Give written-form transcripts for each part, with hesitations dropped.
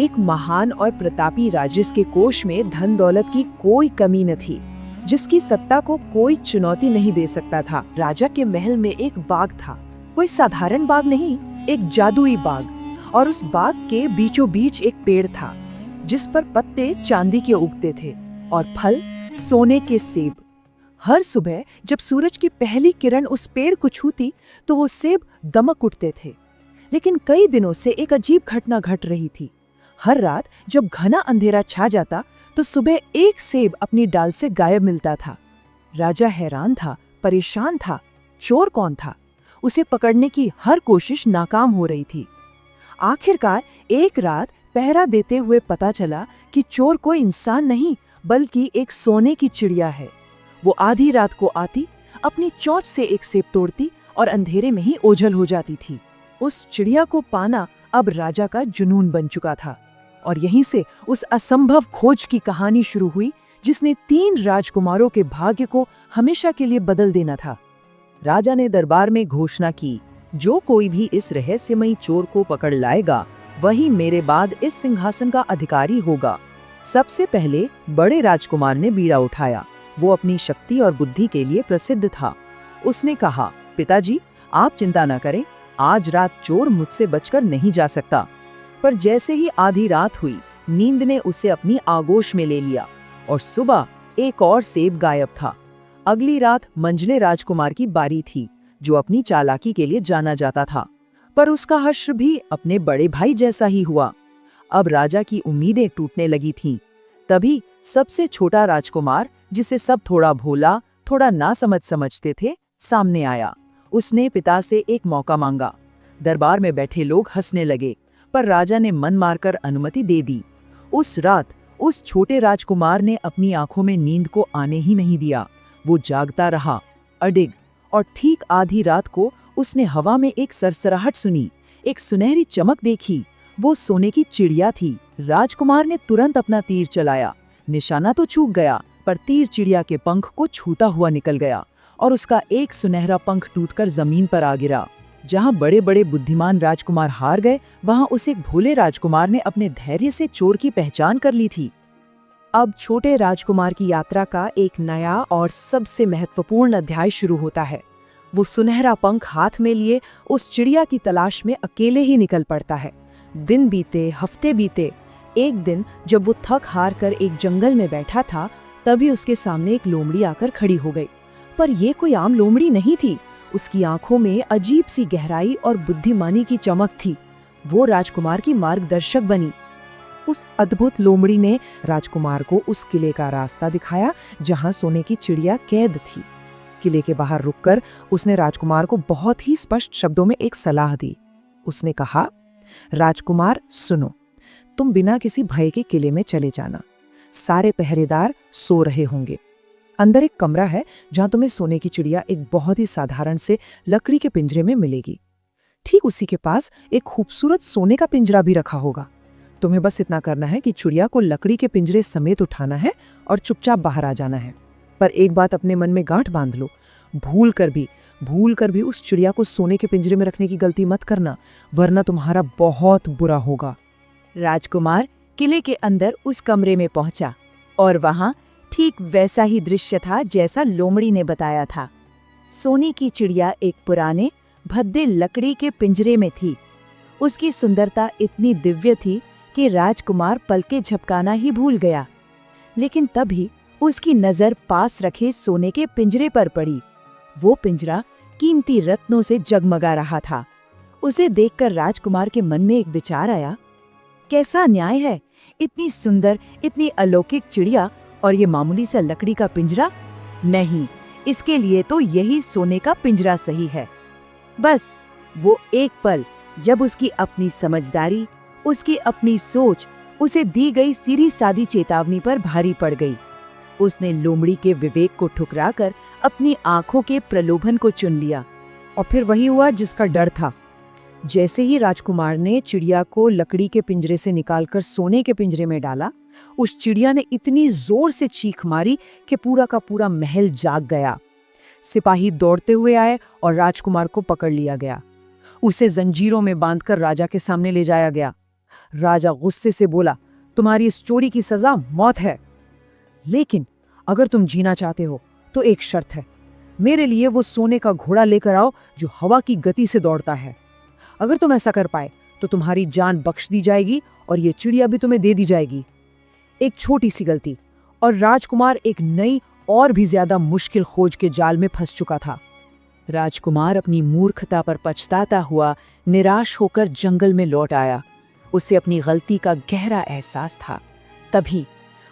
एक महान और प्रतापी राज्य के कोष में धन दौलत की कोई कमी न थी, जिसकी सत्ता को कोई चुनौती नहीं दे सकता था। राजा के महल में एक बाग था, कोई साधारण बाग नहीं, एक जादुई बाग। और उस बाग के बीचों बीच एक पेड़ था, जिस पर पत्ते चांदी के उगते थे और फल सोने के सेब। हर सुबह जब सूरज की पहली किरण उस पेड़ को छूती तो वो सेब दमक उठते थे। लेकिन कई दिनों से एक अजीब घटना घट रही थी। हर रात जब घना अंधेरा छा जाता तो सुबह एक सेब अपनी डाल से गायब मिलता था। राजा हैरान था, परेशान था। चोर कौन था? उसे पकड़ने की हर कोशिश नाकाम हो रही थी। आखिरकार एक रात पहरा देते हुए पता चला कि चोर कोई इंसान नहीं बल्कि एक सोने की चिड़िया है। वो आधी रात को आती, अपनी चोंच से एक सेब तोड़ती और अंधेरे में ही ओझल हो जाती थी। उस चिड़िया को पाना अब राजा का जुनून बन चुका था और यहीं से उस असंभव खोज की कहानी शुरू हुई, जिसने 3 राजकुमारों के भाग्य को हमेशा के लिए बदल देना था। राजा ने दरबार में घोषणा की, जो कोई भी इस रहस्यमयी चोर को पकड़ लाएगा वही मेरे बाद इस सिंहासन का अधिकारी होगा। सबसे पहले बड़े राजकुमार ने बीड़ा उठाया। वो अपनी शक्ति और बुद्धि के लिए प्रसिद्ध था। उसने कहा, पिताजी आप चिंता न करें, आज रात चोर मुझसे बचकर नहीं जा सकता। पर जैसे ही आधी रात हुई, नींद ने उसे अपनी आगोश में ले लिया और सुबह एक और सेब गायब था। अगली रात मंझले राजकुमार की बारी थी, जो अपनी चालाकी के लिए जाना जाता था, पर उसका हश्र भी अपने बड़े भाई जैसा ही हुआ। अब राजा की उम्मीदें टूटने लगी थीं। तभी सबसे छोटा राजकुमार, जिसे सब थोड़ा भोला, थोड़ा नासमझ समझते थे, सामने आया। उसने पिता से एक मौका मांगा। दरबार में बैठे लोग हंसने लगे, पर राजा ने मन मारकर अनुमति दे दी। उस रात उस छोटे राजकुमार ने अपनी आंखों में नींद को आने ही नहीं दिया। वो जागता रहा, अडिग, और ठीक आधी रात को उसने हवा में एक सरसराहट सुनी, एक सुनहरी चमक देखी। वो सोने की चिड़िया थी। राजकुमार ने तुरंत अपना तीर चलाया। निशाना तो चूक गया, पर तीर चिड़िया के पंख को छूता हुआ निकल गया और उसका एक सुनहरा पंख टूटकर जमीन पर आ गिरा। जहां बड़े बड़े बुद्धिमान राजकुमार हार गए, वहां उस एक भोले राजकुमार ने अपने धैर्य से चोर की पहचान कर ली थी। अब छोटे राजकुमार की यात्रा का एक नया और सबसे महत्वपूर्ण अध्याय शुरू होता है। वो सुनहरा पंख हाथ में लिए उस चिड़िया की तलाश में अकेले ही निकल पड़ता है। दिन बीते, हफ्ते बीते। एक दिन जब वो थक हार कर एक जंगल में बैठा था, तभी उसके सामने एक लोमड़ी आकर खड़ी हो गई। पर ये कोई आम लोमड़ी नहीं थी। उसकी आंखों में अजीब सी गहराई और बुद्धिमानी की चमक थी। वो राजकुमार की मार्गदर्शक बनी। उस अद्भुत लोमड़ी ने राजकुमार को उस किले का रास्ता दिखाया जहां सोने की चिड़िया कैद थी। किले के बाहर रुककर उसने राजकुमार को बहुत ही स्पष्ट शब्दों में एक सलाह दी। उसने कहा, राजकुमार सुनो, तुम बिना किसी भय के किले में चले जाना। सारे पहरेदार सो रहे होंगे। अंदर एक कमरा है जहां तुम्हें सोने की चिड़िया एक बहुत ही साधारण से लकड़ी के पिंजरे में मिलेगी। ठीक उसी के पास एक खूबसूरत सोने का पिंजरा भी रखा होगा। तुम्हें बस इतना करना है कि चिड़िया को लकड़ी के पिंजरे समेत उठाना है और चुपचाप बाहर आ जाना है। पर एक बात अपने मन में गांठ बांध लो, भूल कर भी उस चिड़िया को सोने के पिंजरे में रखने की गलती मत करना, वरना तुम्हारा बहुत बुरा होगा। राजकुमार किले के अंदर उस कमरे में पहुंचा और वहां ठीक वैसा ही दृश्य था जैसा लोमड़ी ने बताया था। सोने की चिड़िया एक पुराने भद्दे लकड़ी के पिंजरे में थी। उसकी सुंदरता इतनी दिव्य थी कि राजकुमार पलके झपकाना ही भूल गया। लेकिन तभी उसकी नजर पास रखे सोने के पिंजरे पर पड़ी। वो पिंजरा कीमती रत्नों से जगमगा रहा था। उसे देखकर राजकुमार के मन में एक विचार आया, कैसा न्याय है, इतनी सुंदर, इतनी अलौकिक चिड़िया और ये मामूली सा लकड़ी का पिंजरा? नहीं, इसके लिए तो यही सोने का पिंजरा सही है। बस वो एक पल, जब उसकी अपनी समझदारी, उसकी अपनी सोच उसे दी गई सीधी सादी चेतावनी पर भारी पड़ गई। उसने लोमड़ी के विवेक को ठुकराकर अपनी आंखों के प्रलोभन को चुन लिया। और फिर वही हुआ जिसका डर था। जैसे ही राजकुमार ने चिड़िया को लकड़ी के पिंजरे से निकालकर सोने के पिंजरे में डाला, उस चिड़िया ने इतनी जोर से चीख मारी कि पूरा का पूरा महल जाग गया। सिपाही दौड़ते हुए आए और राजकुमार को पकड़ लिया गया। उसे जंजीरों में बांधकर राजा के सामने ले जाया गया। राजा गुस्से से बोला, तुम्हारी इस चोरी की सजा मौत है। लेकिन अगर तुम जीना चाहते हो तो एक शर्त है, मेरे लिए वो सोने का घोड़ा लेकर आओ जो हवा की गति से दौड़ता है। अगर तुम ऐसा कर पाए तो तुम्हारी जान बख्श दी जाएगी और ये चिड़िया भी तुम्हें दे दी जाएगी। एक छोटी सी गलती और राजकुमार एक नई और भी ज्यादा मुश्किल खोज के जाल में फंस चुका था। राजकुमार अपनी मूर्खता पर पछताता हुआ निराश होकर जंगल में लौट आया। उसे अपनी गलती का गहरा एहसास था। तभी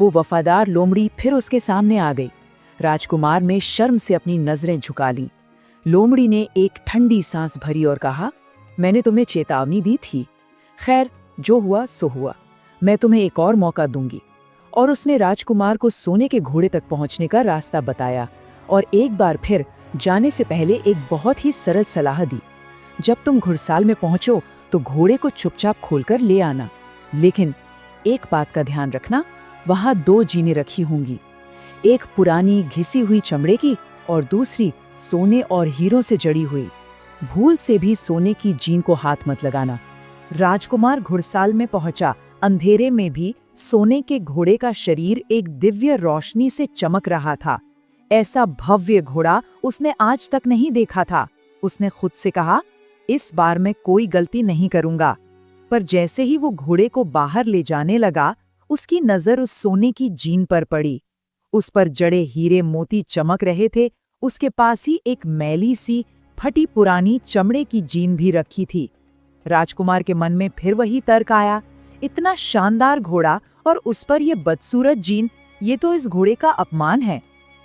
वो वफादार लोमड़ी फिर उसके सामने आ गई। राजकुमार ने शर्म से अपनी नजरें झुका लीं। लोमड़ी ने एक ठंडी सांस भरी और कहा, मैंने तुम्हें चेतावनी दी थी। खैर, जो हुआ सो हुआ, मैं तुम्हें एक और मौका दूंगी। और उसने राजकुमार को सोने के घोड़े तक पहुंचने का रास्ता बताया और एक बार फिर जाने से पहले एक बहुत ही सरल सलाह दी। जब तुम घुड़साल में पहुंचो तो घोड़े को चुपचाप खोलकर ले आना, लेकिन एक बात का ध्यान रखना, वहां 2 जीनें रखी होंगी, एक पुरानी घिसी हुई चमड़े की और दूसरी सोने और हीरों से जड़ी हुई। भूल से भी सोने की जीन को हाथ मत लगाना। राजकुमार घुड़साल में पहुंचा। अंधेरे में भी सोने के घोड़े का शरीर एक दिव्य रोशनी से चमक रहा था। ऐसा भव्य घोड़ा उसने आज तक नहीं देखा था। उसने खुद से कहा, इस बार मैं कोई गलती नहीं करूंगा। पर जैसे ही वो घोड़े को बाहर ले जाने लगा, उसकी नजर उस सोने की जीन पर पड़ी। उस पर जड़े हीरे मोती चमक रहे थे। उसके पास ही एक मैली सी फटी पुरानी चमड़े की जीन भी रखी थी। राजकुमार के मन में फिर वही तर्क आया, इतना शानदार घोड़ा और उस पर यह बदसूरत जीन, ये तो इस घोड़े का अपमान है।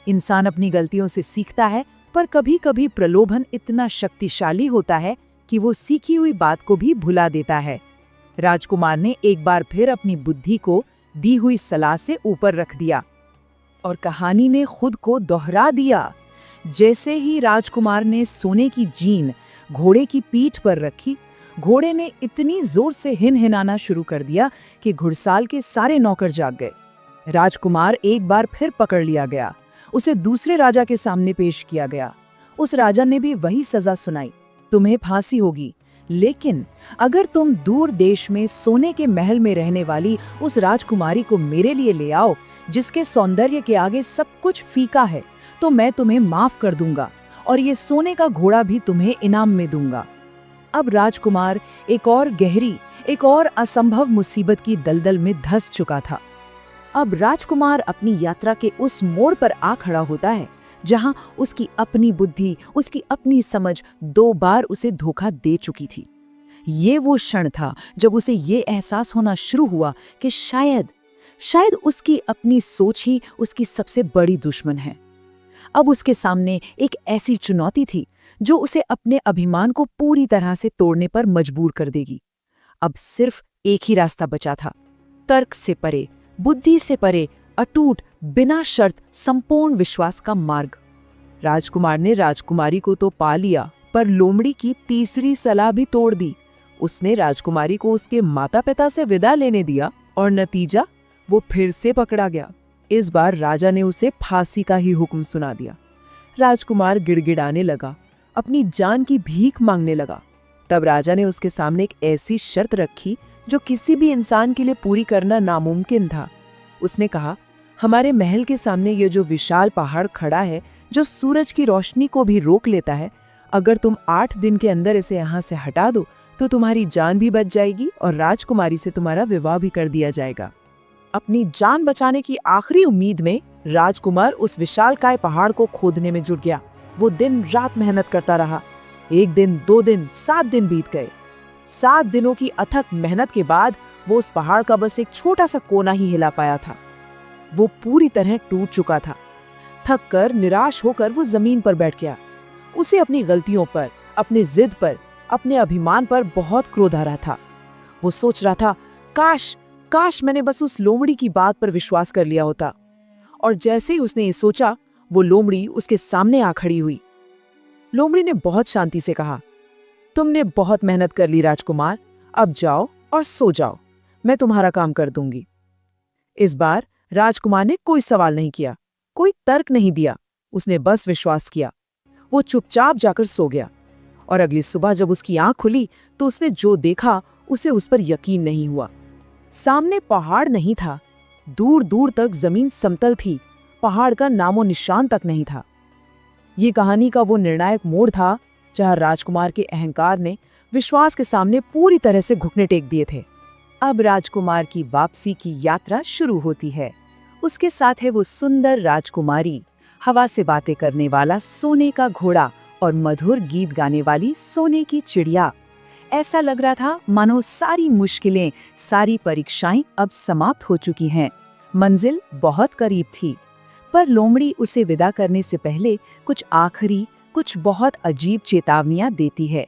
इंसान अपनी गलतियों से सीखता है, पर कभी कभी प्रलोभन इतना शक्तिशाली होता है कि वो सीखी हुई बात को भी भुला देता है। राजकुमार ने एक बार फिर अपनी बुद्धि को दी हुई सलाह से ऊपर रख दिया और कहानी ने खुद को दोहरा दिया। जैसे ही राजकुमार ने सोने की जीन घोड़े की पीठ पर रखी, घोड़े ने इतनी जोर से हिनहिनाना शुरू कर दिया कि घुड़साल के सारे नौकर जाग गए। राजकुमार एक बार फिर पकड़ लिया गया। उसे दूसरे राजा के सामने पेश किया गया। उस राजा ने भी वही सजा सुनाई, तुम्हें फांसी होगी। लेकिन अगर तुम दूर देश में सोने के महल में रहने वाली उस राजकुमारी को मेरे लिए ले आओ, जिसके सौंदर्य के आगे सब कुछ फीका है, तो मैं तुम्हें माफ कर दूंगा और ये सोने का घोड़ा भी तुम्हें इनाम में दूंगा। अब राजकुमार एक और गहरी, एक और असंभव मुसीबत की दलदल में धंस चुका था। अब राजकुमार अपनी यात्रा के उस मोड़ पर आ खड़ा होता है जहां उसकी अपनी बुद्धि, उसकी अपनी समझ 2 बार उसे धोखा दे चुकी थी। ये वो क्षण था जब उसे ये एहसास होना शुरू हुआ कि शायद उसकी अपनी सोच ही उसकी सबसे बड़ी दुश्मन है। अब उसके सामने एक ऐसी चुनौती थी जो उसे अपने अभिमान को पूरी तरह से तोड़ने पर मजबूर कर देगी। अब सिर्फ एक ही रास्ता बचा था, तर्क से परे, बुद्धि से परे, अटूट, बिना शर्त, संपूर्ण विश्वास का मार्ग। राजकुमार ने राजकुमारी को तो पा लिया, पर लोमड़ी की तीसरी सलाह भी तोड़ दी। उसने राजकुमारी को उसके माता पिता से विदा लेने दिया और नतीजा, वो फिर से पकड़ा गया। इस बार राजा ने उसे फांसी का ही हुक्म सुना दिया। राजकुमार गिड़गिड़ाने लगा, अपनी जान की भीख मांगने लगा। तब राजा ने उसके सामने एक ऐसी शर्त रखी जो किसी भी इंसान के लिए पूरी करना नामुमकिन था। उसने कहा, हमारे महल के सामने ये जो विशाल पहाड़ खड़ा है, जो सूरज की रोशनी को भी रोक लेता है, अगर तुम 8 दिन के अंदर इसे यहाँ से हटा दो तो तुम्हारी जान भी बच जाएगी और राजकुमारी से तुम्हारा विवाह भी कर दिया जाएगा। अपनी जान बचाने की आखिरी उम्मीद में राजकुमार उस विशालकाय पहाड़ को खोदने में जुट गया। वो दिन रात मेहनत करता रहा। 1 दिन, 2 दिन, 7 दिन बीत गए। 7 दिनों की अथक मेहनत के बाद वो उस पहाड़ का बस एक छोटा सा कोना ही हिला पाया था। वो पूरी तरह टूट चुका था। थक कर, निराश होकर वो जमीन पर बैठ गया। उसे अपनी गलतियों पर, अपनी जिद पर, अपने अभिमान पर बहुत क्रोध आ रहा था। वो सोच रहा था, काश मैंने बस उस लोमड़ी की बात पर विश्वास कर लिया होता। और जैसे ही उसने ये सोचा, वो लोमड़ी उसके सामने आ खड़ी हुई। लोमड़ी ने बहुत शांति से कहा, तुमने बहुत मेहनत कर ली राजकुमार, अब जाओ और सो जाओ, मैं तुम्हारा काम कर दूंगी। इस बार राजकुमार ने कोई सवाल नहीं किया, कोई तर्क नहीं दिया। उसने बस विश्वास किया। वो चुपचाप जाकर सो गया और अगली सुबह जब उसकी आंख खुली तो उसने जो देखा उसे उस पर यकीन नहीं हुआ। सामने पहाड़ नहीं था, दूर दूर तक जमीन समतल थी, पहाड़ का नामो निशान तक नहीं था। ये कहानी का वो निर्णायक मोड़ था जहां राजकुमार के अहंकार ने विश्वास के सामने पूरी तरह से घुटने टेक दिए थे। अब राजकुमार की वापसी की यात्रा शुरू होती है। उसके साथ है वो सुंदर राजकुमारी, हवा से बातें करने वाला सोने का घोड़ा और मधुर गीत गाने वाली सोने की चिड़िया। ऐसा लग रहा था मानो सारी मुश्किलें, सारी परीक्षाएं अब समाप्त हो चुकी हैं। मंजिल बहुत करीब थी, पर लोमड़ी उसे विदा करने से पहले कुछ आखिरी, कुछ बहुत अजीब चेतावनियां देती है।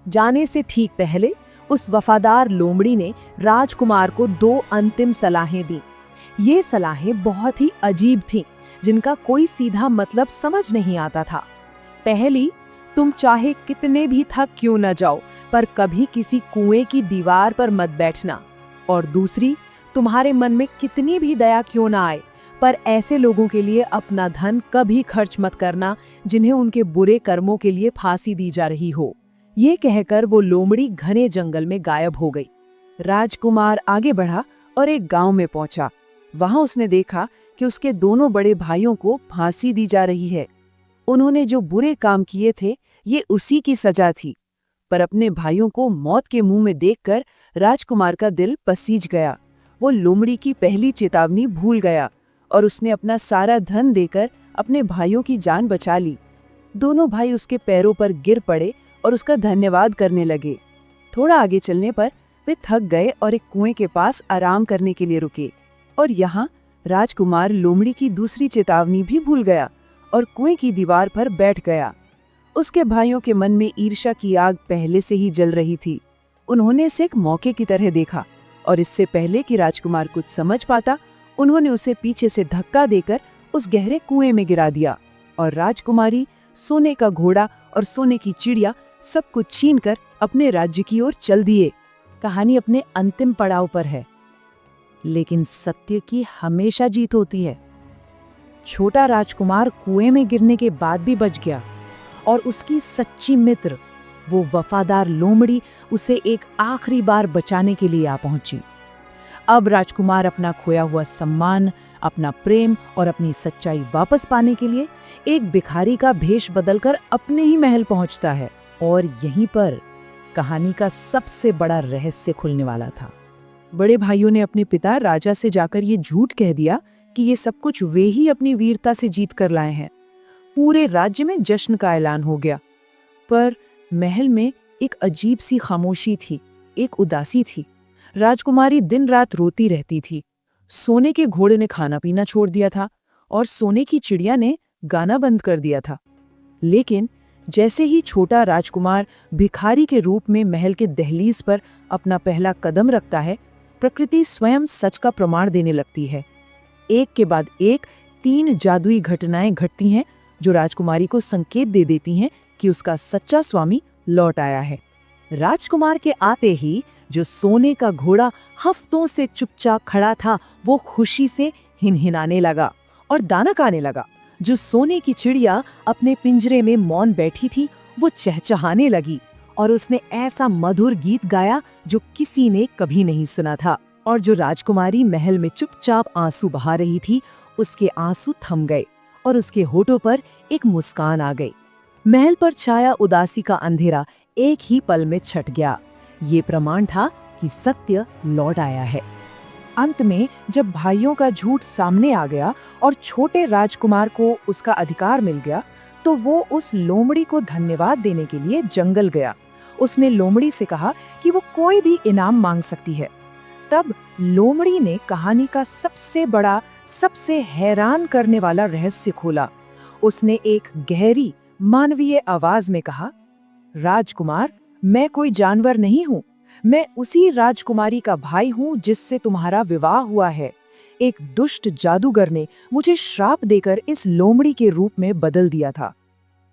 जाने से ठीक पहले उस वफादार लोमड़ी ने राजकुमार को 2 अंतिम सलाहें दी। ये सलाहें बहुत ही अजीब थीं, जिनका कोई सीधा मतलब समझ नहीं आता था। पहली, तुम चाहे कितने भी थक क्यों न जाओ, पर कभी किसी कुएं की दीवार पर मत बैठना। और दूसरी, तुम्हारे मन में कितनी भी दया क्यों न आए, पर ऐसे लोगों के लिए अपना धन कभी खर्च मत करना जिन्हें उनके बुरे कर्मों के लिए फांसी दी जा रही हो। ये कहकर वो लोमड़ी घने जंगल में गायब हो गई। राजकुमार आगे बढ़ा और एक गांव में पहुंचा। वहां उसने देखा कि उसके दोनों बड़े भाइयों को फांसी दी जा रही है। उन्होंने जो बुरे काम किए थे, ये उसी की सजा थी। पर अपने भाइयों को मौत के मुंह में देखकर राजकुमार का दिल पसीज गया। वो लोमड़ी की पहली चेतावनी भूल गया और उसने अपना सारा धन देकर अपने भाइयों की जान बचा ली। दोनों भाई उसके पैरों पर गिर पड़े और उसका धन्यवाद करने लगे। थोड़ा आगे चलने पर वे थक गए और एक कुएं के पास आराम करने के लिए रुके। और यहाँ राजकुमार लोमड़ी की दूसरी चेतावनी भी भूल गया और कुएं की दीवार पर बैठ गया। उसके भाइयों के मन में ईर्ष्या की आग पहले से ही जल रही थी। उन्होंने इसे एक मौके की तरह देखा और इससे पहले कि राजकुमार कुछ समझ पाता, उन्होंने उसे पीछे से धक्का देकर उस गहरे कुएं में गिरा दिया। और राजकुमारी, सोने का घोड़ा और सोने की चिड़िया सब कुछ छीनकर अपने राज्य की ओर चल दिए। कहानी अपने अंतिम पड़ाव पर है, लेकिन सत्य की हमेशा जीत होती है। छोटा राजकुमार कुएं में गिरने के बाद भी बच गया और उसकी सच्ची मित्र, वो वफादार लोमड़ी, उसे एक आखिरी बार बचाने के लिए आ पहुंची। अब राजकुमार अपना खोया हुआ सम्मान, अपना प्रेम और अपनी सच्चाई वापस पाने के लिए एक भिखारी का भेष बदलकर अपने ही महल पहुंचता है। और यहीं पर कहानी का सबसे बड़ा रहस्य खुलने वाला था। बड़े भाइयों ने अपने पिता राजा से जाकर ये झूठ कह दिया कि ये सब कुछ वे ही अपनी वीरता से जीत कर लाए हैं। पूरे राज्य में जश्न का ऐलान हो गया, पर महल में एक अजीब सी खामोशी थी, एक उदासी थी। राजकुमारी दिन रात रोती रहती थी। सोने के घोड़े ने खाना पीना छोड़ दिया था और सोने की चिड़िया ने गाना बंद कर दिया था। लेकिन जैसे ही छोटा राजकुमार भिखारी के रूप में महल के दहलीज पर अपना पहला कदम रखता है, प्रकृति स्वयं सच का प्रमाण देने लगती है। एक के बाद एक 3 जादुई घटनाएं घटती हैं जो राजकुमारी को संकेत दे देती हैं कि उसका सच्चा स्वामी लौट आया है। राजकुमार के आते ही जो सोने का घोड़ा हफ्तों से चुपचाप खड़ा था, वो खुशी से हिनहिनाने लगा और दाना खाने लगा। जो सोने की चिड़िया अपने पिंजरे में मौन बैठी थी, वो चहचहाने लगी और उसने ऐसा मधुर गीत गाया जो किसी ने कभी नहीं सुना था। और जो राजकुमारी महल में चुपचाप आंसू बहा रही थी, उसके आंसू थम गए और उसके होठों पर एक मुस्कान आ गई। महल पर छाया उदासी का अंधेरा एक ही पल में छट गया। ये प्रमाण था कि सत्य लौट आया है। अंत में जब भाइयों का झूठ सामने आ गया और छोटे राजकुमार को उसका अधिकार मिल गया, तो वो उस लोमड़ी को धन्यवाद देने के लिए जंगल गया। उसने लोमड़ी से कहा कि वो कोई भी इनाम मांग सकती है। तब लोमड़ी ने कहानी का सबसे बड़ा, सबसे हैरान करने वाला रहस्य खोला। उसने एक गहरी मानवीय आवाज में कहा, राजकुमार, मैं कोई जानवर नहीं हूँ। मैं उसी राजकुमारी का भाई हूँ जिससे तुम्हारा विवाह हुआ है। एक दुष्ट जादूगर ने मुझे श्राप देकर इस लोमड़ी के रूप में बदल दिया था।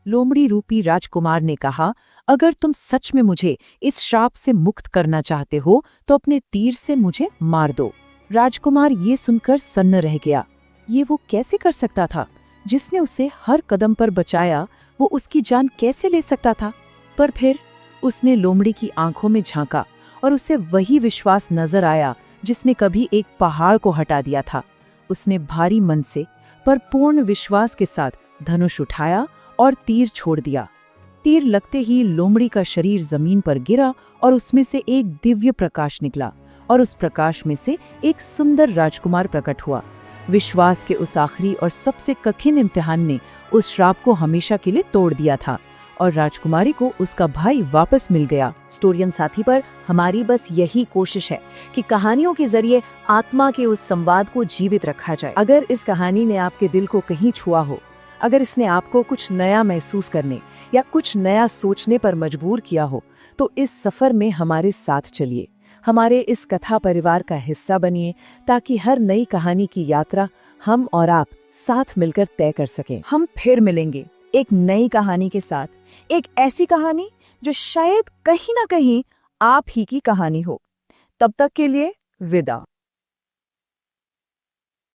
लोमड़ी रूपी राजकुमार ने कहा, अगर तुम सच में मुझे इस श्राप से मुक्त करना चाहते हो तो अपने तीर से मुझे मार दो। राजकुमार ये सुनकर सन्न रह गया। ये वो कैसे कर सकता था? जिसने उसे हर कदम पर बचाया, वो उसकी जान कैसे ले सकता था? पर फिर उसने लोमड़ी की आंखों में झांका और उसे वही विश्वास नजर आया जिसने कभी एक पहाड़ को हटा दिया था। उसने भारी मन से पर पूर्ण विश्वास के साथ धनुष उठाया और तीर छोड़ दिया। तीर लगते ही लोमड़ी का शरीर जमीन पर गिरा और उसमें से एक दिव्य प्रकाश निकला और उस प्रकाश में से एक सुंदर राजकुमार प्रकट हुआ। विश्वास के उस आखिरी और सबसे कठिन इम्तिहान ने उस श्राप को हमेशा के लिए तोड़ दिया था और राजकुमारी को उसका भाई वापस मिल गया। स्टोरियन साथी पर हमारी बस यही कोशिश है कि कहानियों के जरिए आत्मा के उस संवाद को जीवित रखा जाए। अगर इस कहानी ने आपके दिल को कहीं छुआ हो, अगर इसने आपको कुछ नया महसूस करने या कुछ नया सोचने पर मजबूर किया हो, तो इस सफर में हमारे साथ चलिए, हमारे इस कथा परिवार का हिस्सा बनिए, ताकि हर नई कहानी की यात्रा हम और आप साथ मिलकर तय कर सकें। हम फिर मिलेंगे एक नई कहानी के साथ, एक ऐसी कहानी जो शायद कहीं ना कहीं आप ही की कहानी हो। तब तक के लिए विदा।